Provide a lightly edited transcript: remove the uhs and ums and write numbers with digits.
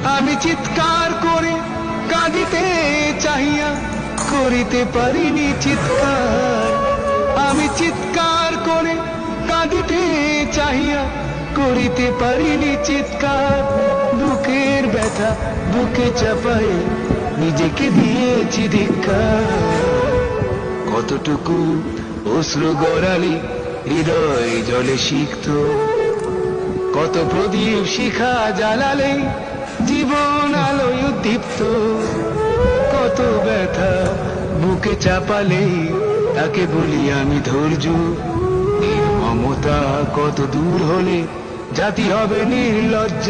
আমি চিৎকার করে কাঁদিতে চাহিয়া করিতে পারিনি চিৎকার। আমি চিৎকার করে কাঁদিতে চাহিয়া করিতে পারিনি চিৎকার। বুকের ব্যথা বুকে চাপাই নিজেকে দিয়েছি ধিক্কার। কতটুকু অশ্রু গড়ালি হৃদয় জলে সিক্ত, কত প্রদীপ শিখা জ্বালালে জীবন আলোয় উদ্দীপ্ত। কত ব্যথা বুকে চাপালে তাকে বলি আমি ধৈর্য। নির্মমতা কত দূর হলে জাতি হবে নির্লজ্জ।